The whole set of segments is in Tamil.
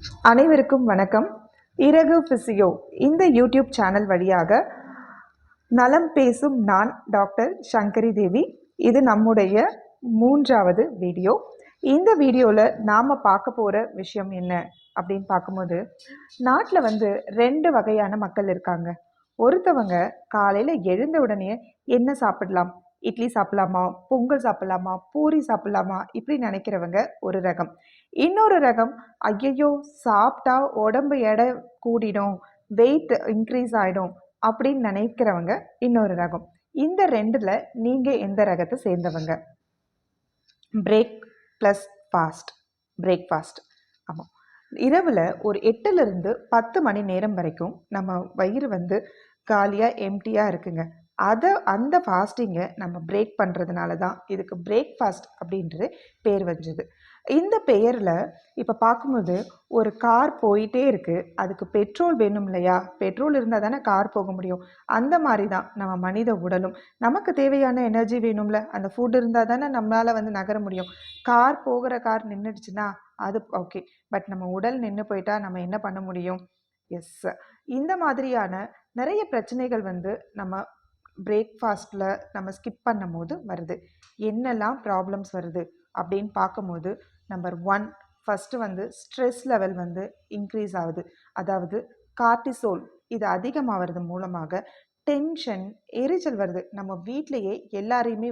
அனைவருக்கும் வணக்கம். இறகு பிசியோ இந்த யூடியூப் சேனல் வழியாக நலம் பேசும் நான் டாக்டர் சங்கரி தேவி. இது நம்முடைய 3வது வீடியோ. இந்த வீடியோவில் நாம் பார்க்க போகிற விஷயம் என்ன அப்படின்னு பார்க்கும்போது, நாட்டில் 2 வகையான மக்கள் இருக்காங்க. ஒருத்தவங்க காலையில் எழுந்த உடனே என்ன சாப்பிடலாம், இட்லி சாப்பிடலாமா, பொங்கல் சாப்பிடலாமா, பூரி சாப்பிடலாமா, இப்படி நினைக்கிறவங்க ஒரு ரகம். இன்னொரு ரகம், ஐயையோ சாப்பிட்டா உடம்பு எடை கூடிடும், வெயிட் இன்க்ரீஸ் ஆகிடும் அப்படின்னு நினைக்கிறவங்க இன்னொரு ரகம். இந்த 2ல் நீங்கள் எந்த ரகத்தை சேர்ந்தவங்க? Break plus fast, breakfast. ஆமாம், இரவில் ஒரு 8லிருந்து 10 மணி நேரம் வரைக்கும் நம்ம வயிறு காலியாக எம்டியாக இருக்குங்க. அந்த ஃபாஸ்டிங்கை நம்ம பிரேக் பண்ணுறதுனால தான் இதுக்கு பிரேக்ஃபாஸ்ட் அப்படின்றது பேர் வந்தது. இந்த பெயரில் இப்போ பார்க்கும்போது ஒரு கார் போயிட்டே இருக்குது, அதுக்கு பெட்ரோல் வேணும் இல்லையா? பெட்ரோல் இருந்தால் தானே கார் போக முடியும். அந்த மாதிரி தான் நம்ம மனித உடலும். நமக்கு தேவையான எனர்ஜி வேணும்ல, அந்த ஃபுட் இருந்தால் தானே நம்மளால் நகர முடியும். கார் நின்றுடுச்சுன்னா அது ஓகே, பட் நம்ம உடல் நின்று போயிட்டா நம்ம என்ன பண்ண முடியும்? எஸ், இந்த மாதிரியான நிறைய பிரச்சனைகள் நம்ம பிரேக்ஃபாஸ்ட்டில் நம்ம ஸ்கிப் பண்ணும் போது வருது. என்னெல்லாம் ப்ராப்ளம்ஸ் வருது அப்படின்னு பார்க்கும்போது, number 1 first stress level increase ஆகுது. அதாவது கார்டிசோல் இது அதிகமாகிறது மூலமாக டென்ஷன், எரிச்சல் வருது. நம்ம வீட்டிலையே எல்லாரையுமே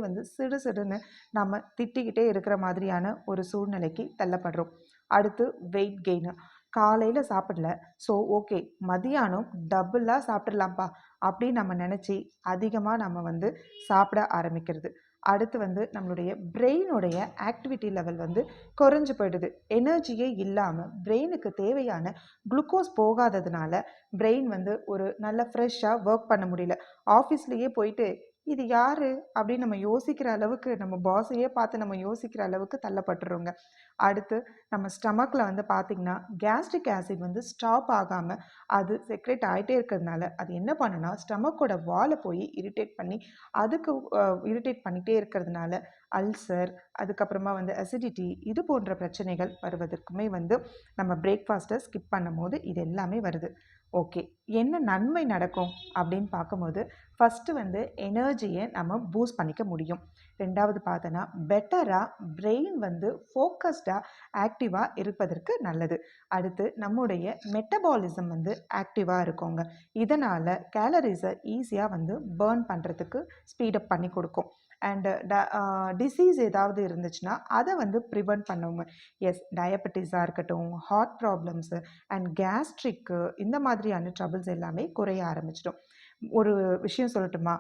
சிடுன்னு நம்ம திட்டிக்கிட்டே இருக்கிற மாதிரியான ஒரு சூழ்நிலைக்கு தள்ளப்படுறோம். அடுத்து வெயிட் கெயின். காலையில் சாப்பிடல, ஸோ ஓகே மதியானம் டபுளாக சாப்பிட்றலாம்ப்பா அப்படின்னு நம்ம நினச்சி அதிகமாக நம்ம சாப்பிட ஆரம்பிக்கிறது. அடுத்து நம்மளுடைய பிரெயினுடைய ஆக்டிவிட்டி லெவல் குறைஞ்சு போயிடுது. எனர்ஜியே இல்லாமல் பிரெயினுக்கு தேவையான குளுக்கோஸ் போகாததுனால பிரெயின் ஒரு நல்ல ஃப்ரெஷ்ஷாக ஒர்க் பண்ண முடியல. ஆஃபீஸ்லேயே போயிட்டு இது யார் அப்படின்னு நம்ம யோசிக்கிற அளவுக்கு, நம்ம பாஸையே பார்த்து நம்ம யோசிக்கிற அளவுக்கு தள்ளப்பட்டுருங்க. அடுத்து நம்ம ஸ்டமக்கில் பார்த்திங்கன்னா கேஸ்ட்ரிக் ஆசிட் ஸ்டாப் ஆகாமல் அது செக்ரேட் ஆகிட்டே இருக்கிறதுனால அது என்ன பண்ணுன்னா ஸ்டமக்கோட வாலை போய் இரிட்டேட் பண்ணி அதுக்கு இரிட்டேட் பண்ணிகிட்டே இருக்கிறதுனால அல்சர், அதுக்கப்புறமா அசிடிட்டி, இது போன்ற பிரச்சனைகள் வருவதற்குமே நம்ம பிரேக்ஃபாஸ்ட்டை ஸ்கிப் பண்ணும் போது இது எல்லாமே வருது. ஓகே, என்ன நன்மை நடக்கும் அப்படின்னு பார்க்கும்போது, ஃபஸ்ட்டு எனர்ஜியை நம்ம பூஸ்ட் பண்ணிக்க முடியும். 2வது பார்த்தோன்னா பெட்டராக பிரெயின் ஃபோக்கஸ்டாக ஆக்டிவாக இருப்பதற்கு நல்லது. அடுத்து நம்முடைய மெட்டபாலிசம் ஆக்டிவாக இருக்குங்க. இதனால் கேலரிஸை ஈஸியாக பேர்ன் பண்ணுறதுக்கு ஸ்பீடப் பண்ணி கொடுக்கும். அண்டு டிசீஸ் ஏதாவது இருந்துச்சுன்னா அதை ப்ரிவெண்ட் பண்ணுவோங்க. எஸ், டயபெட்டிஸாக இருக்கட்டும், ஹார்ட் ப்ராப்ளம்ஸு அண்ட் கேஸ்ட்ரிக்கு, இந்த மாதிரியான ட்ரபிள்ஸ் எல்லாமே குறைய ஆரம்பிச்சிடும். ஒரு விஷயம் சொல்லட்டுமா?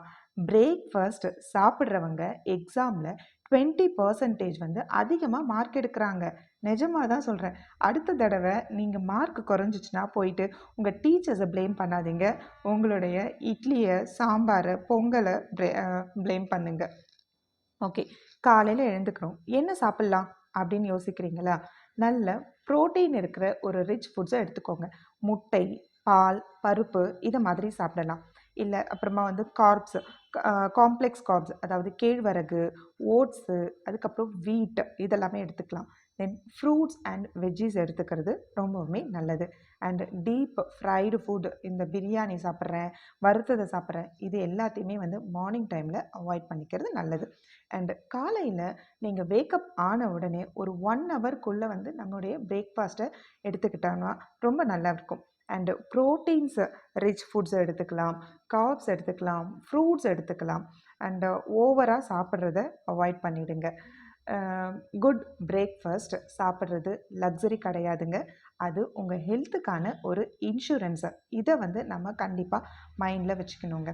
பிரேக்ஃபாஸ்ட் சாப்பிட்றவங்க எக்ஸாமில் 20% அதிகமாக மார்க் எடுக்கிறாங்க. நிஜமாக தான் சொல்கிறேன். அடுத்த தடவை நீங்கள் மார்க் குறைஞ்சிச்சின்னா போயிட்டு உங்கள் டீச்சர்ஸை ப்ளேம் பண்ணாதீங்க. உங்களுடைய இட்லியை, சாம்பாரை, பொங்கலை ப்ளேம் பண்ணுங்க. ஓகே, காலையில் எழுந்துக்கிறோம், என்ன சாப்பிட்லாம் அப்படின்னு யோசிக்கிறீங்களா? நல்ல ப்ரோட்டீன் இருக்கிற ஒரு ரிச் ஃபுட்ஸை எடுத்துக்கோங்க. முட்டை, பால், பருப்பு, இதை மாதிரி சாப்பிடலாம். இல்லை அப்புறமா கார்ப்ஸ், காம்ப்ளெக்ஸ் கார்ப்ஸ், அதாவது கேழ்வரகு, ஓட்ஸு, அதுக்கப்புறம் வீட், இதெல்லாமே எடுத்துக்கலாம். தென் ஃப்ரூட்ஸ் அண்ட் வெஜ்ஜீஸ் எடுத்துக்கிறது ரொம்பவுமே நல்லது. அண்ட் டீப் ஃப்ரைடு ஃபுட், இந்த பிரியாணி சாப்பிட்றேன், வறுத்ததை சாப்பிட்றேன், இது எல்லாத்தையுமே மார்னிங் டைமில் அவாய்ட் பண்ணிக்கிறது நல்லது. அண்டு காலையில் நீங்கள் வேக்கப் ஆன உடனே ஒரு 1 ஹவர்க்குள்ளே நம்மளுடைய பிரேக்ஃபாஸ்ட்டை எடுத்துக்கிட்டோன்னா ரொம்ப நல்லா இருக்கும். அண்டு ப்ரோட்டீன்ஸ் ரிச் ஃபுட்ஸ் எடுத்துக்கலாம், கார்ப்ஸ் எடுத்துக்கலாம், ஃப்ரூட்ஸ் எடுத்துக்கலாம். அண்டு ஓவராக சாப்பிட்றத அவாய்ட் பண்ணிவிடுங்க. குட் பிரேக்ஃபாஸ்ட் சாப்பிட்றது லக்ஸரி கிடையாதுங்க. அது உங்கள் ஹெல்த்துக்கான ஒரு இன்சூரன்ஸு. இதை நம்ம கண்டிப்பாக மைண்டில் வச்சுக்கணுங்க.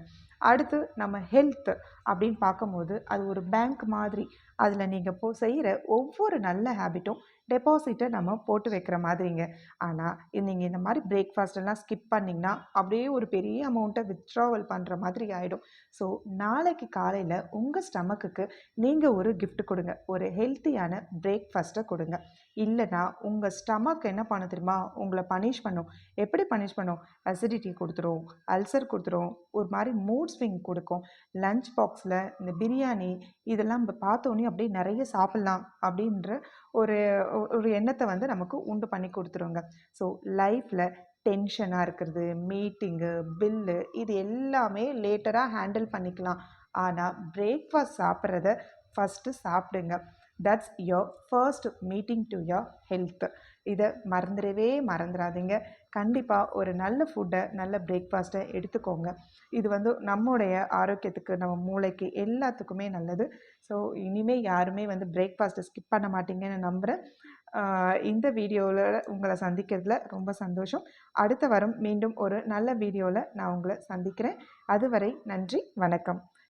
அடுத்து நம்ம ஹெல்த் அப்படின்னு பார்க்கும்போது அது ஒரு பேங்க் மாதிரி. அதில் நீங்கள் செய்கிற ஒவ்வொரு நல்ல ஹேபிட்டும் டெபாசிட்டை நம்ம போட்டு வைக்கிற மாதிரிங்க. ஆனால் நீங்கள் இந்த மாதிரி பிரேக்ஃபாஸ்ட்டெல்லாம் ஸ்கிப் பண்ணிங்கன்னா அப்படியே ஒரு பெரிய அமௌண்ட்டை வித்ட்ராவல் பண்ணுற மாதிரி ஆகிடும். ஸோ நாளைக்கு காலையில் உங்கள் ஸ்டமக்குக்கு நீங்கள் ஒரு கிஃப்ட் கொடுங்க, ஒரு ஹெல்த்தியான பிரேக்ஃபாஸ்ட்டை கொடுங்க. இல்லைன்னா உங்கள் ஸ்டமக் என்ன பண்ண தெரியுமா, உங்களை பனிஷ் பண்ணும். எப்படி பனிஷ் பண்ணும்? அசிடிட்டி கொடுத்துரும், அல்சர் கொடுத்துரும், ஒரு மாதிரி மூட் ஸ்விங் கொடுக்கும். லஞ்ச் பாக்ஸில் இந்த பிரியாணி இதெல்லாம் நம்ம பார்த்தோன்னே அப்படியே நிறைய சாப்பிட்லாம் அப்படின்ற ஒரு ஒரு எண்ணத்தை வந்து நமக்கு உண்டு பண்ணி கொடுத்துருங்க. ஸோ லைஃப்பில் டென்ஷனாக இருக்கிறது, மீட்டிங்கு, பில்லு இது எல்லாமே லேட்டராக ஹேண்டில் பண்ணிக்கலாம். ஆனால் பிரேக்ஃபாஸ்ட் சாப்பிட்றத ஃபஸ்ட்டு சாப்பிடுங்க. That's your first meeting to your health. இதை மறந்துடாதீங்க. கண்டிப்பாக ஒரு நல்ல ஃபுட்டை, நல்ல பிரேக்ஃபாஸ்ட்டை எடுத்துக்கோங்க. இது வந்து நம்முடைய ஆரோக்கியத்துக்கு, நம்ம மூளைக்கு எல்லாத்துக்குமே நல்லது. ஸோ இனிமேல் யாருமே வந்து பிரேக்ஃபாஸ்ட்டை ஸ்கிப் பண்ண மாட்டீங்கன்னு நம்புகிறேன். இந்த வீடியோவில் உங்களை சந்திக்கிறதுல ரொம்ப சந்தோஷம். அடுத்த வாரம் மீண்டும் ஒரு நல்ல வீடியோவில் நான் உங்களை சந்திக்கிறேன். அதுவரை நன்றி, வணக்கம்.